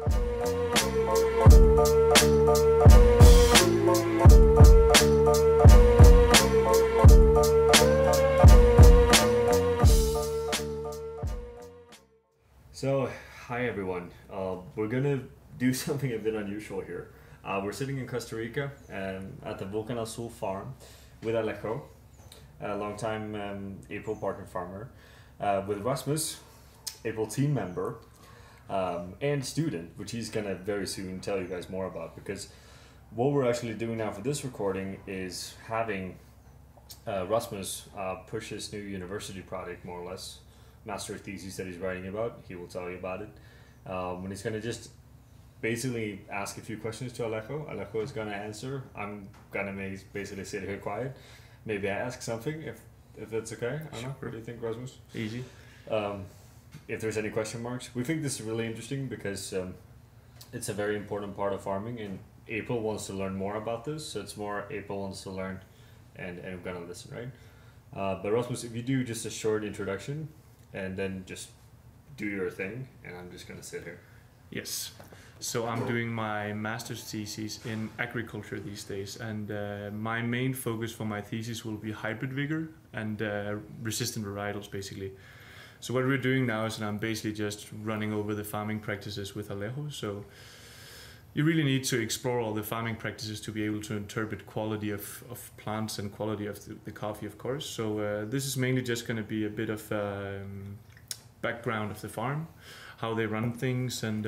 So, hi everyone. We're gonna do something a bit unusual here. We're sitting in Costa Rica at the Volcán Azul farm with Alejo, a long-time April partner farmer, with Rasmus, April team member, and student, which he's gonna very soon tell you guys more about, because what we're actually doing now for this recording is having Rasmus push his new university project, more or less, master thesis that he's writing about. He will tell you about it. And he's going to just basically ask a few questions to Alejo. Alejo is going to answer. I'm going to basically sit here quiet. Maybe I ask something if that's okay. I don't know. What do you think, Rasmus? Easy. If there's any question marks. We think this is really interesting because it's a very important part of farming, and April wants to learn more about this. So it's more April wants to learn, and we're going to listen, right? But Rasmus, if you do just a short introduction, and then just do your thing, and I'm just gonna sit here. Yes. So I'm doing my master's thesis in agriculture these days, and my main focus for my thesis will be hybrid vigor and resistant varietals, basically. So what we're doing now is that I'm basically just running over the farming practices with Alejo. So you really need to explore all the farming practices to be able to interpret quality of plants and quality of the coffee, of course. So this is mainly just going to be a bit of background of the farm, how they run things, and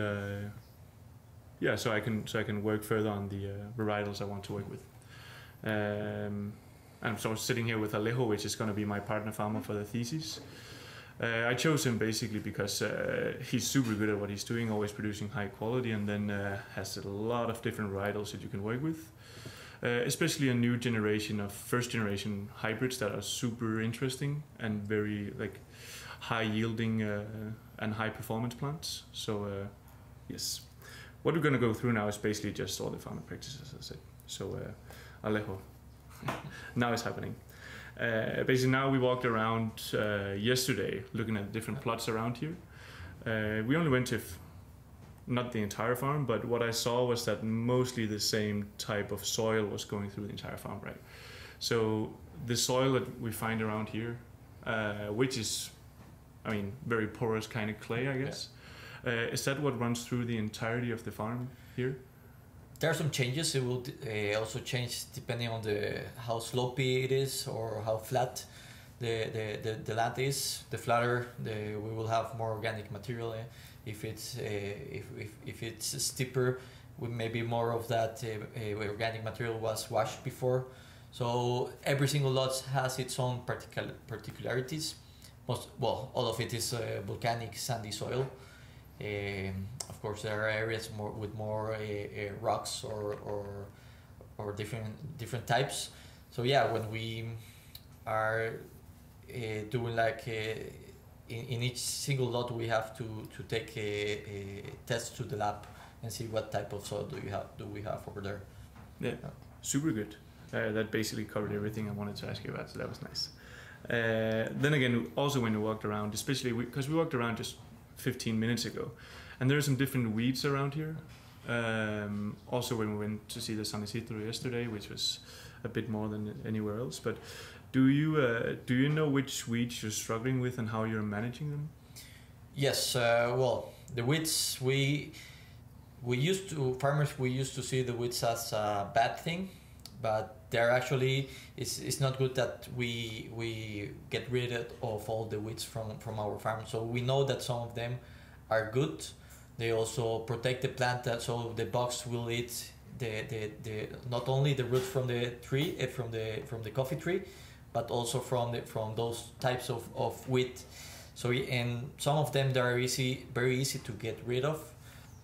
yeah, so I can work further on the varietals I want to work with. And I'm sort of sitting here with Alejo, which is going to be my partner farmer for the thesis. I chose him basically because he's super good at what he's doing, always producing high quality, and then has a lot of different varietals that you can work with. Especially a new generation of first generation hybrids that are super interesting and very high yielding and high performance plants. So yes, what we're going to go through now is basically just all the farming practices, as I said. So Alejo, now it's happening. Basically now we walked around yesterday looking at different plots around here. We only went to not the entire farm, but what I saw was that mostly the same type of soil was going through the entire farm, right? So the soil that we find around here, which is, I mean, very porous kind of clay, I guess. Yeah. Is that what runs through the entirety of the farm here? There are some changes. It will also change depending on how slopey it is or how flat the land is. The flatter, we will have more organic material. If it's if it's steeper, maybe more of that organic material was washed before. So every single lot has its own particularities. All of it is volcanic sandy soil. Of course, there are areas with more rocks or different types. So yeah, when we are doing in each single lot, we have to take a test to the lab and see what type of soil do we have over there. Yeah, super good. That basically covered everything I wanted to ask you about, so that was nice. Then again, also when we walked around, especially because we walked around just 15 minutes ago, and there are some different weeds around here. Also when we went to see the San Isidro yesterday, which was a bit more than anywhere else. But do you know which weeds you're struggling with and how you're managing them? Yes, well, the weeds farmers used to see the weeds as a bad thing, but they're actually it's not good that we get rid of all the weeds from our farm. So we know that some of them are good. They also protect the plant, so the bugs will eat the not only the root from the tree from the coffee tree, but also from those types of weed. So and some of them they are very easy to get rid of.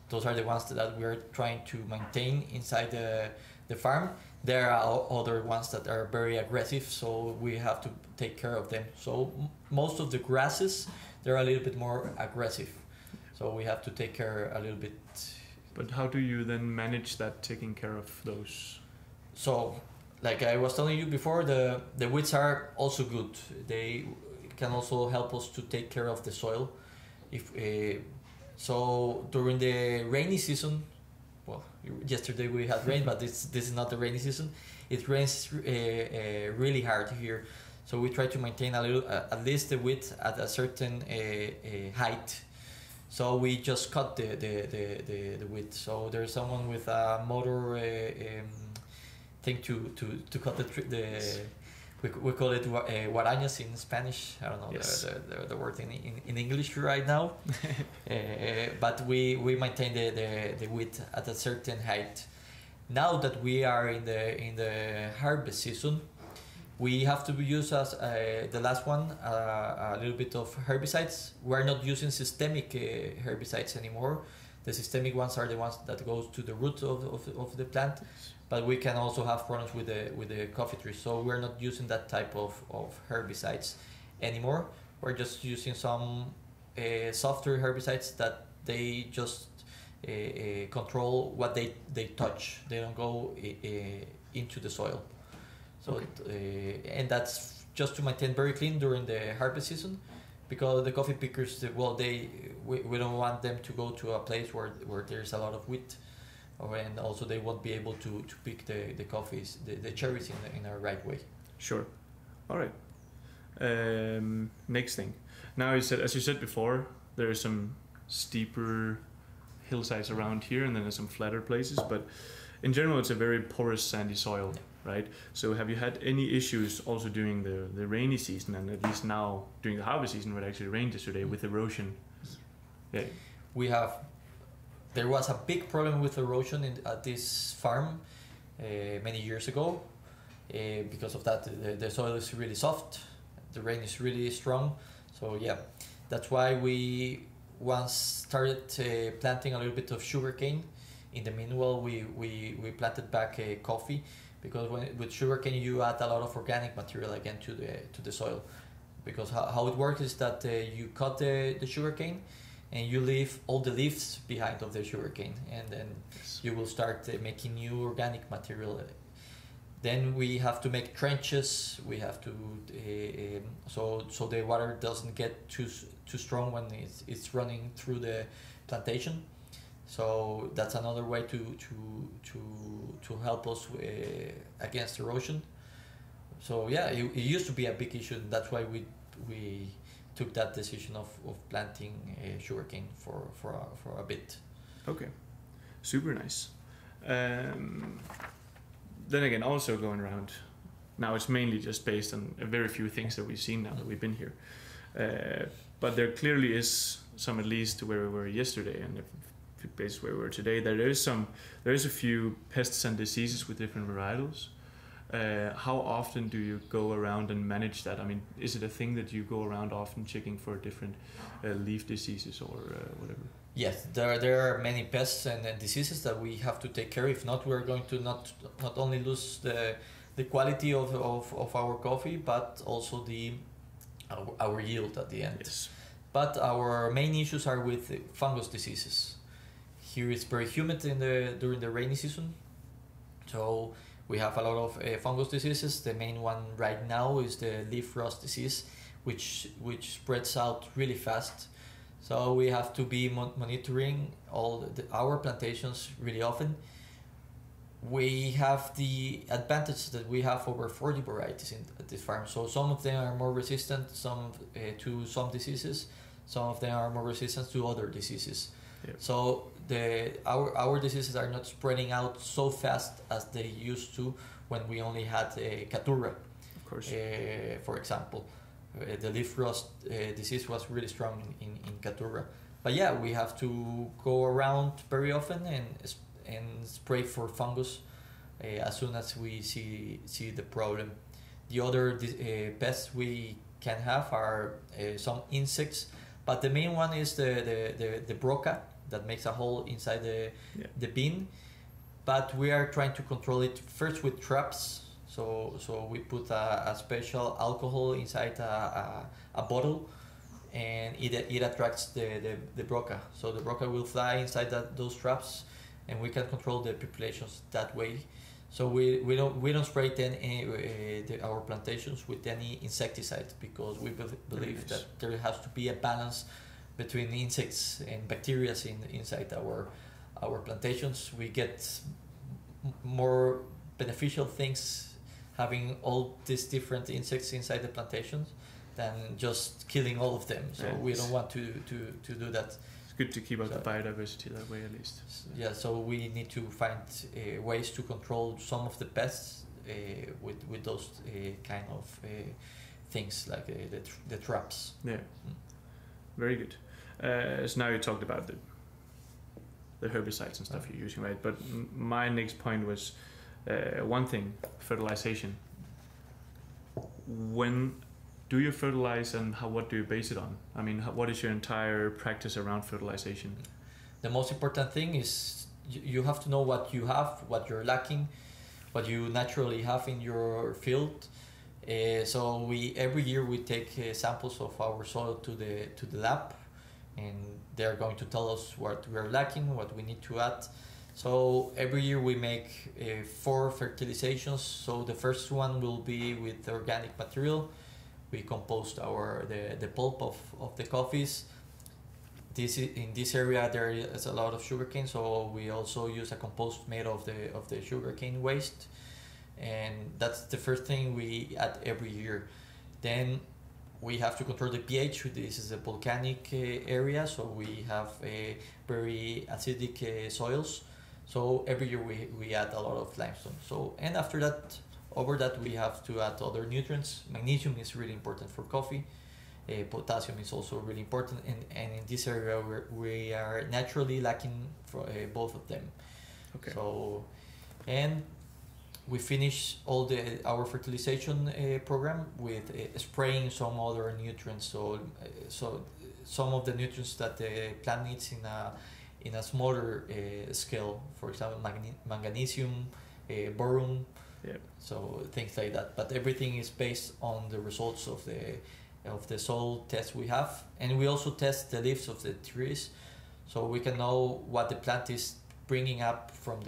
Those are the ones that we are trying to maintain inside the farm. There are other ones that are very aggressive, so we have to take care of them. So most of the grasses, they're a little bit more aggressive, so we have to take care a little bit. But how do you then manage that, taking care of those? So, like I was telling you before, the weeds are also good. They can also help us to take care of the soil. If So during the rainy season, well, yesterday we had rain, but this is not the rainy season. It rains really hard here, so we try to maintain a little, at least the width at a certain height. So we just cut the width. So there's someone with a motor thing to cut the we call it guarañas in Spanish. I don't know the word in English right now. But we maintain the width at a certain height. Now that we are in the harvest season, we have to use as the last one a little bit of herbicides. We're not using systemic herbicides anymore. The systemic ones are the ones that goes to the root of the plant. But we can also have problems with the coffee tree, so we're not using that type of herbicides anymore. We're just using some softer herbicides that they just control what they touch. They don't go into the soil. So and that's just to maintain very clean during the harvest season, because the coffee pickers, we don't want them to go to a place where there's a lot of wheat. And also they won't be able to pick the coffees, the cherries in a right way. Sure. All right. Next thing. Now, as you said before, there are some steeper hillsides around here, and then there's some flatter places. But in general, it's a very porous, sandy soil, right? So have you had any issues also during the rainy season, and at least now during the harvest season, where it actually rained yesterday, with erosion? Yeah. There was a big problem with erosion at this farm many years ago. Because of that, the soil is really soft, the rain is really strong. So yeah, that's why we once started planting a little bit of sugarcane. In the meanwhile, we planted back coffee, because with sugarcane you add a lot of organic material again to the soil. Because how it works is that you cut the sugarcane, and you leave all the leaves behind of the sugarcane, and then you will start making new organic material. Then we have to make trenches. We have to so the water doesn't get too strong when it's running through the plantation. So that's another way to help us against erosion. So yeah, it used to be a big issue. That's why we took that decision of planting sugarcane for a bit. Okay, super nice. Then again, also going around, now it's mainly just based on a very few things that we've seen now that we've been here. But there clearly is some, at least where we were yesterday and a few places where we were today, there is a few pests and diseases with different varietals. How often do you go around and manage that? I mean, is it a thing that you go around often checking for different leaf diseases or whatever? Yes, there are many pests and diseases that we have to take care of. If not, we're going to not only lose the quality of our coffee, but also our yield at the end. Yes. But our main issues are with fungus diseases. Here it's very humid during the rainy season, so we have a lot of fungus diseases. The main one right now is the leaf rust disease, which spreads out really fast. So we have to be monitoring our plantations really often. We have the advantage that we have over 40 varieties at this farm. So some of them are more resistant to some diseases. Some of them are more resistant to other diseases. Yep. So our diseases are not spreading out so fast as they used to when we only had Caturra, of course. For example. The leaf rust disease was really strong in Caturra. But yeah, we have to go around very often and spray for fungus as soon as we see the problem. The other pests we can have are some insects, but the main one is the broca that makes a hole inside the bean. But we are trying to control it first with traps. So we put a special alcohol inside a bottle, and it attracts the broca. So the broca will fly inside those traps, and we can control the populations that way. So we don't spray our plantations with any insecticide, because we believe that there has to be a balance between insects and bacteria inside our plantations. We get more beneficial things having all these different insects inside the plantations than just killing all of them. So we don't want to do that. It's good to keep up the biodiversity that way at least. Yeah, so we need to find ways to control some of the pests with those kind of things like the traps. Yeah, very good. So now you talked about the herbicides and stuff you're using, right? But my next point was one thing, fertilization. When do you fertilize and what do you base it on? I mean, what is your entire practice around fertilization? The most important thing is you have to know what you have, what you're lacking, what you naturally have in your field. So every year we take samples of our soil to the lab, and they're going to tell us what we are lacking, what we need to add. So every year we make 4 fertilizations. So the first one will be with organic material. We compost the pulp of the coffees. In this area there is a lot of sugarcane, so we also use a compost made of the sugarcane waste, and that's the first thing we add every year. Then we have to control the pH. This is a volcanic area, so we have very acidic soils. So every year we add a lot of limestone. So, and after that, over that we have to add other nutrients. Magnesium is really important for coffee. Potassium is also really important, and in this area we are naturally lacking for both of them. Okay. So, and we finish all our fertilization program with spraying some other nutrients. So some of the nutrients that the plant needs in a smaller scale, for example, magnesium, boron. Yeah. So things like that. But everything is based on the results of the soil tests we have, and we also test the leaves of the trees, so we can know what the plant is bringing up from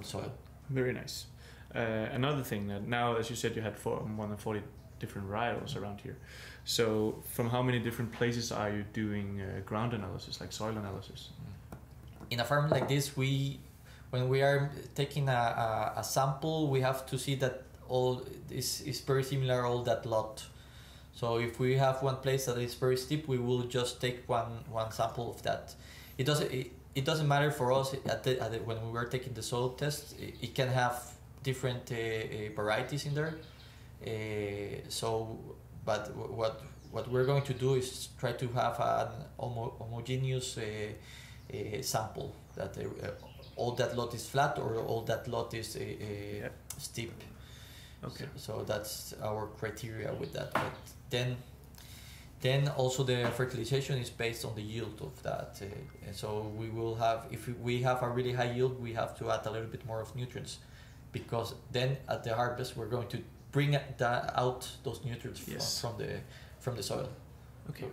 soil. Very nice. Another thing that now, as you said, you had more than 40 different varietals around here. So from how many different places are you doing ground analysis, like soil analysis? In a farm like this, when we are taking a sample, we have to see that all is very similar, all that lot. So if we have one place that is very steep, we will just take one sample of that. It doesn't matter for us when we were taking the soil test. It can have different varieties in there. But what we're going to do is try to have an homogeneous sample, that all that lot is flat or all that lot is steep. Okay. So that's our criteria with that. But then also the fertilization is based on the yield of that. And so we will have, if we have a really high yield, we have to add a little bit more of nutrients, because then at the harvest we're going to bring out those nutrients from the soil. Okay.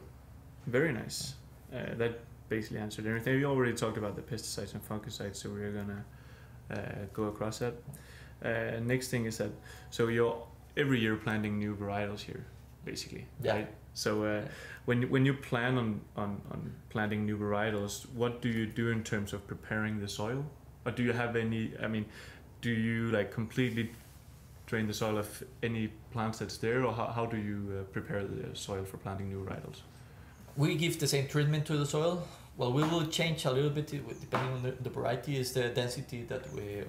Very nice. That basically answered everything. We already talked about the pesticides and fungicides, so we're gonna go across that. Next thing is that, so you're every year planting new varietals here, basically, right? So when you plan on planting new varietals, what do you do in terms of preparing the soil? Or do you have any, I mean, do you like completely drain the soil of any plants that's there, or how do you prepare the soil for planting new varietals? We give the same treatment to the soil. Well, we will change a little bit depending on the variety, is the density that we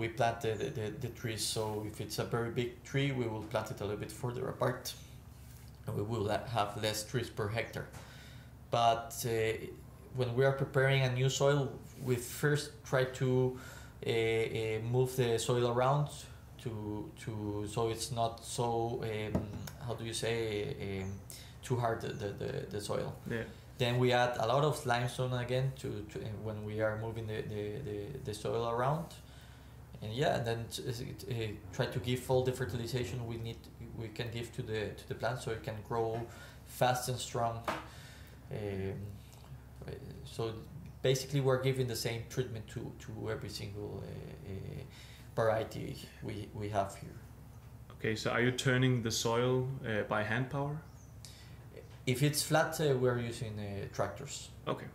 plant the trees. So if it's a very big tree, we will plant it a little bit further apart, and we will have less trees per hectare. But when we are preparing a new soil, we first try to move the soil around so it's not so how do you say too hard the soil. Yeah. Then we add a lot of limestone again to when we are moving the soil around, and then try to give all the fertilization we can give to the plant so it can grow fast and strong. So basically we're giving the same treatment to every single variety we have here. Okay, so are you turning the soil by hand power? If it's flat, we're using tractors. Okay.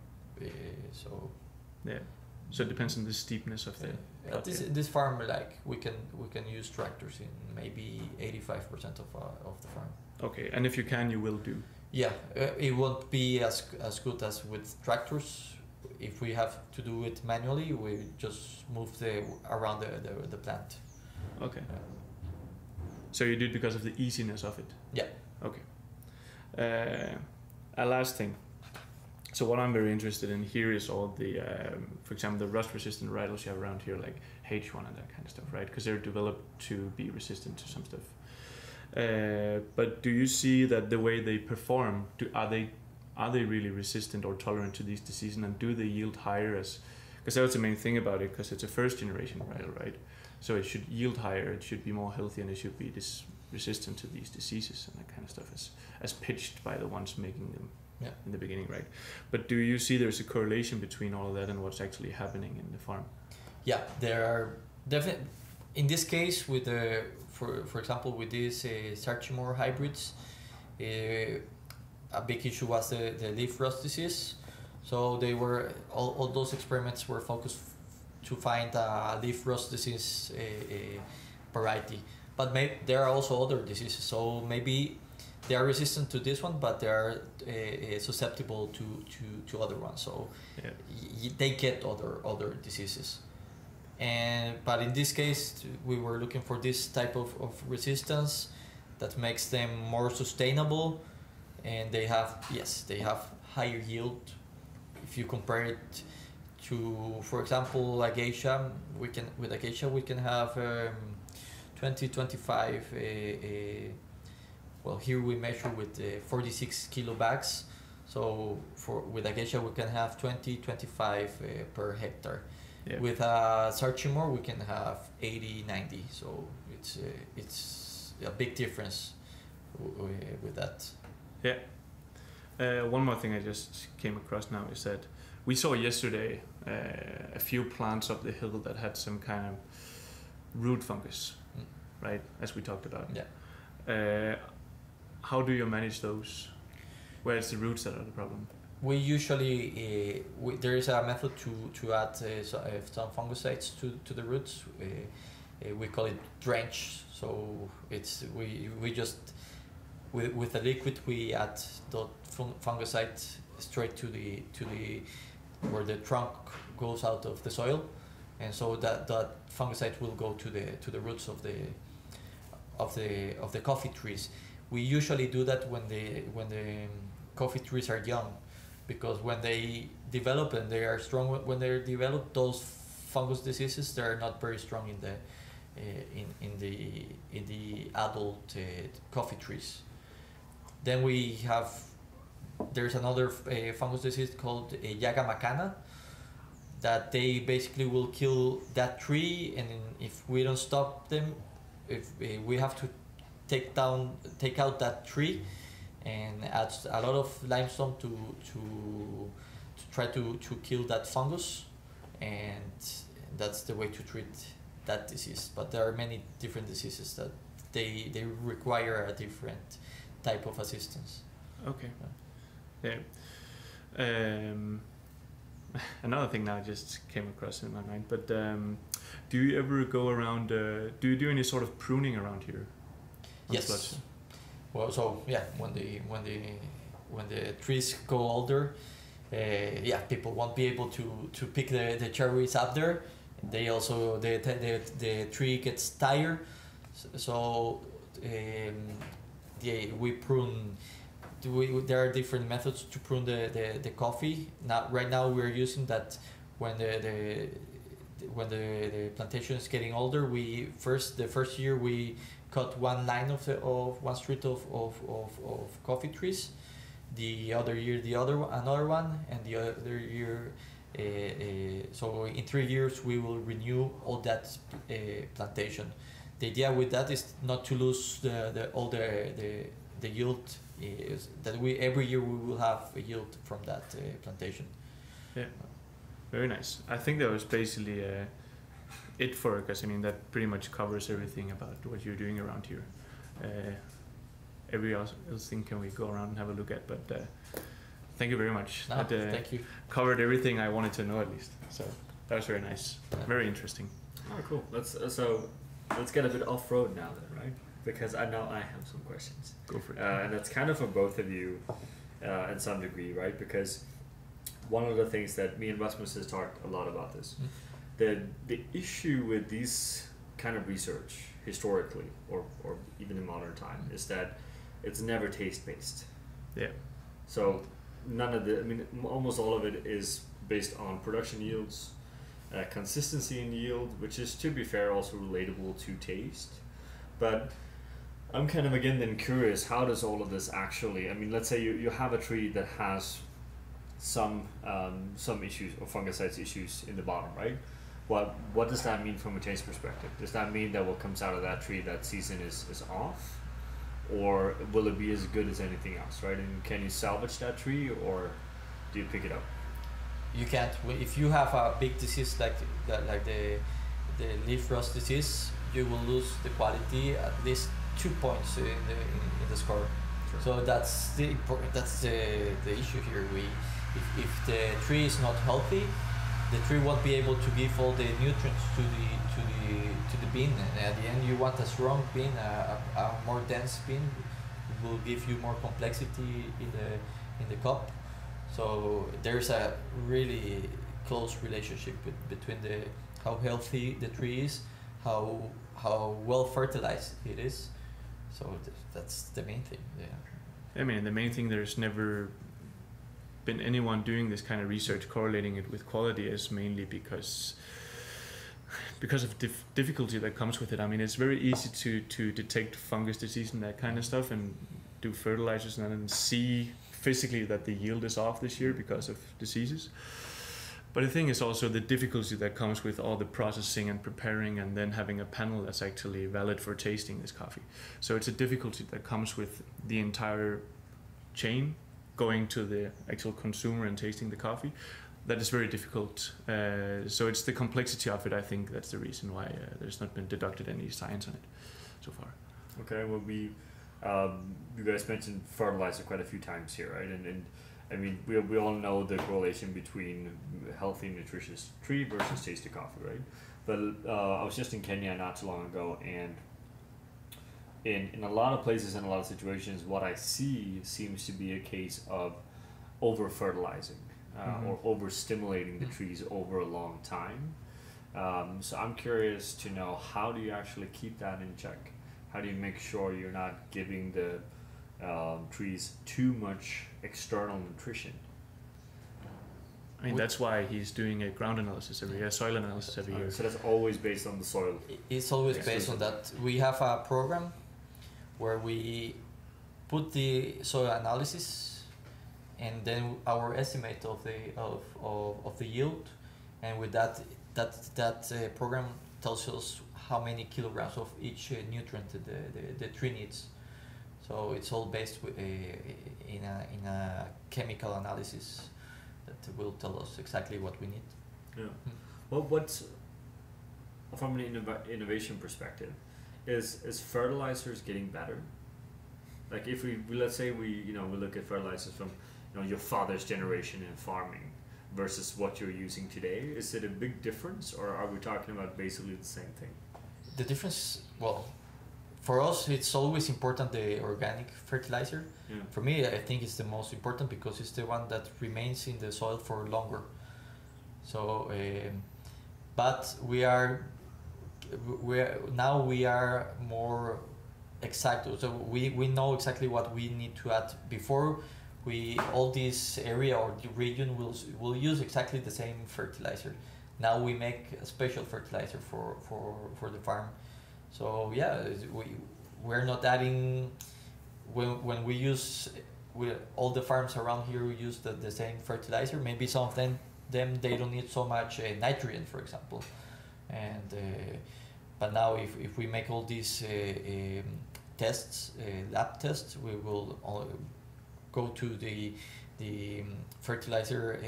So yeah. So it depends on the steepness of the. At this farm, like we can use tractors in maybe 85% of the farm. Okay, and if you can, you will do. Yeah, it won't be as good as with tractors. If we have to do it manually, we just move around the plant. Okay. So you do it because of the easiness of it. Yeah. Okay. A last thing. So what I'm very interested in here is all the, for example, the rust-resistant varietals you have around here, like H1 and that kind of stuff, right? Because they're developed to be resistant to some stuff. But do you see that the way they perform, are they really resistant or tolerant to these diseases, and do they yield higher as? Because that's the main thing about it, because it's a first-generation varietal, right? So it should yield higher, it should be more healthy, and it should be resistant to these diseases and that kind of stuff, as pitched by the ones making them. Yeah. In the beginning, right? But do you see there's a correlation between all of that and what's actually happening in the farm? Yeah, there are definitely. In this case, with the for example, with these Sarchimor hybrids, a big issue was the leaf rust disease. So they were all those experiments were focused to find a leaf rust disease variety. But there are also other diseases. So maybe they are resistant to this one, but they are susceptible to other ones. So they get other diseases. But in this case, we were looking for this type of resistance that makes them more sustainable, and they have higher yield. If you compare it to, for example, acacia, with acacia we can have 25. Well, here we measure with 46 kilo bags. So with acacia we can have 25 per hectare. Yeah. With Sarchimor we can have 80, 90. So it's a big difference with that. Yeah. One more thing I just came across now is that we saw yesterday a few plants up the hill that had some kind of root fungus, right? As we talked about. Yeah. How do you manage those? Where it's the roots that are the problem? We usually there is a method to add some fungicides to the roots. We call it drench. So it's we just with the liquid we add the fungicide straight to the where the trunk goes out of the soil, and so that fungicide will go to the roots of the coffee trees. We usually do that when the coffee trees are young, because when they develop and they are strong, when they develop those fungus diseases, they are not very strong in the adult coffee trees. Then there's another fungus disease called Llaga macana, that they basically will kill that tree, and if we don't stop them, if we have to take out that tree and add a lot of limestone to try to kill that fungus, and that's the way to treat that disease. But there are many different diseases that they require a different type of assistance. Okay. Yeah. Another thing now just came across in my mind, but do you ever go around, do you do any sort of pruning around here? Yes. Well, so yeah, when the trees go older, people won't be able to pick the cherries up there. They also the tree gets tired, so we prune. There are different methods to prune the coffee. Right now we're using that when the plantation is getting older. The first year we cut one line of one street of coffee trees. The other year another one, and the other year. So in 3 years we will renew all that plantation. The idea with that is not to lose all the yield. Is that every year we will have a yield from that plantation. Yeah, very nice. I think that was basically it for, because I mean that pretty much covers everything about what you're doing around here. every else thing can we go around and have a look at. But thank you very much. No, thank you. Covered everything I wanted to know at least. So that was very nice, very interesting. Oh, cool. Let's get a bit off road now then, right? Because I know I have some questions. Go for it. And that's kind of for both of you, in some degree, right? Because one of the things that me and Rasmus has talked a lot about this, the issue with these kind of research historically, or even in modern time, is that it's never taste based. Yeah. So almost all of it is based on production yields, consistency in yield, which is, to be fair, also relatable to taste. But I'm kind of again then curious, how does all of this actually, let's say you have a tree that has some issues or fungicides issues in the bottom, right? What does that mean from a taste perspective? Does that mean that what comes out of that tree that season is off? Or will it be as good as anything else, right? And can you salvage that tree, or do you pick it up? You can't. If you have a big disease like the leaf rust disease, you will lose the quality at least 2 points in the score. Sure. So that's the issue here. If the tree is not healthy, the tree won't be able to give all the nutrients to the bean. And at the end, you want a strong bean, a more dense bean will give you more complexity in the cup. So there's a really close relationship between how healthy the tree is, how well fertilized it is. So that's the main thing. Yeah. The main thing, there's never been anyone doing this kind of research correlating it with quality, is mainly because of difficulty that comes with it. It's very easy to detect fungus disease and that kind of stuff and do fertilizers and then see physically that the yield is off this year because of diseases. But the thing is also the difficulty that comes with all the processing and preparing and then having a panel that's actually valid for tasting this coffee. So it's a difficulty that comes with the entire chain, going to the actual consumer and tasting the coffee. That is very difficult. So it's the complexity of it, I think that's the reason why there's not been deducted any science on it so far. Okay, well, you guys mentioned fertilizer quite a few times here, right? And we all know the correlation between healthy, nutritious tree versus tasty coffee, right? But I was just in Kenya not too long ago, and in a lot of places, in a lot of situations, what I see seems to be a case of over-fertilizing or over-stimulating the trees over a long time. So I'm curious to know, how do you actually keep that in check? How do you make sure you're not giving the trees too much external nutrition? That's why he's doing a ground analysis every year, soil analysis every year. So that's always based on the soil? It's always based on that. We have a program where we put the soil analysis and then our estimate of the yield, and with that program tells us how many kilograms of each nutrient the tree needs. So it's all based in a chemical analysis that will tell us exactly what we need. Yeah. Well, what's, from an innovation perspective, is fertilizers getting better? Like if we let's say we look at fertilizers from your father's generation in farming versus what you're using today, is it a big difference, or are we talking about basically the same thing? The difference, well, for us it's always important the organic fertilizer. Yeah. For me, I think it's the most important because it's the one that remains in the soil for longer. So, but we are more exact. So we know exactly what we need to add. Before, all this area or the region will use exactly the same fertilizer. Now we make a special fertilizer for the farm. So yeah, we're not adding. When we use, all the farms around here use the same fertilizer. Maybe some of them they don't need so much nitrogen, for example. And but now if we make all these tests, lab tests, we will go to the fertilizer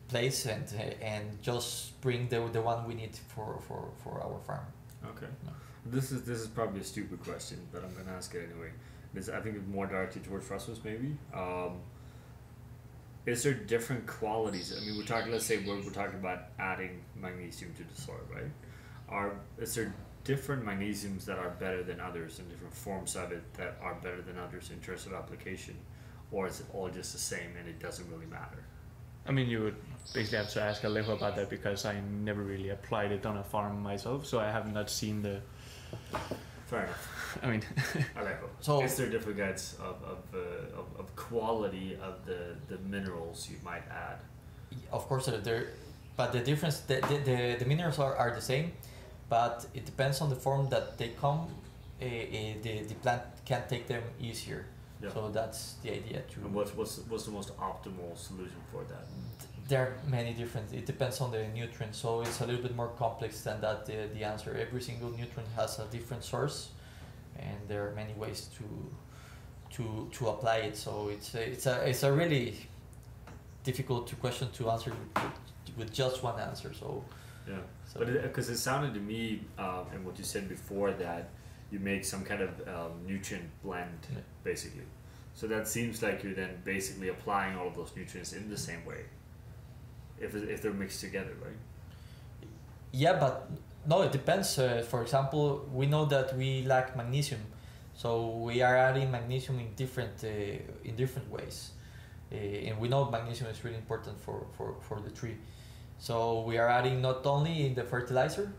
place and just bring the one we need for our farm. Okay. This is probably a stupid question, but I'm gonna ask it anyway. I think it's more directed towards Rasmus maybe. Is there different qualities? I mean, we're talking. Let's say we're talking about adding magnesium to the soil, right? Is there different magnesiums that are better than others, and different forms of it that are better than others in terms of application, or is it all just the same and it doesn't really matter? I mean, you would basically have to ask Alejo about that because I never really applied it on a farm myself, so I have not seen the. Fair enough. I mean, Alejo. So- is there different kinds of quality of the minerals you might add? Of course, but the difference, the minerals are the same, but it depends on the form that they come. The plant can take them easier. Yeah. So that's the idea too. And what's the most optimal solution for that? There are many different. It depends on the nutrient, so it's a little bit more complex than that. The answer. Every single nutrient has a different source, and there are many ways to apply it. So it's a really difficult question to answer with just one answer. So Yeah, So- but because it sounded to me, and what you said before, that you make some kind of nutrient blend, Yeah. basically. So that seems like you're then basically applying all of those nutrients in the same way, if they're mixed together, right? Yeah, but no, it depends. For example, we know that we lack magnesium, so we are adding magnesium in different ways, and we know magnesium is really important for the tree. So we are adding not only in the fertilizer,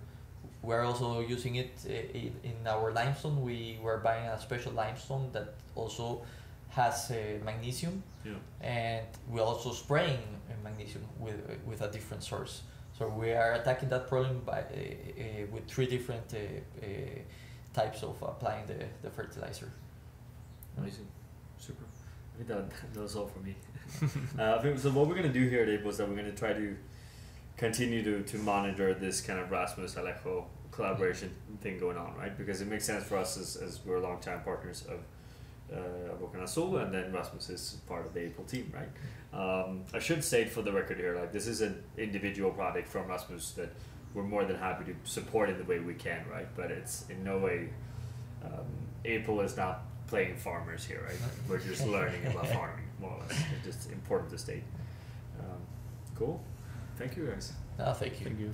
we are also using it in our limestone. We were buying a special limestone that also has magnesium, Yeah. and we're also spraying magnesium with a different source. So we are attacking that problem by with three different types of applying the fertilizer. Amazing, super. I think that was all for me. I think, so what we're gonna do here, Dave, was that we're gonna try to continue to monitor this kind of Rasmus Alejo collaboration thing going on, right? Because it makes sense for us as we're longtime partners of Volcán Azul, and then Rasmus is part of the April team, right? I should state for the record here, like, this is an individual project from Rasmus that we're more than happy to support in the way we can, right? But it's in no way, April is not playing farmers here, right? We're just learning about farming, more or less. It's just important to state. Cool. Thank you, guys. Thank you. thank you.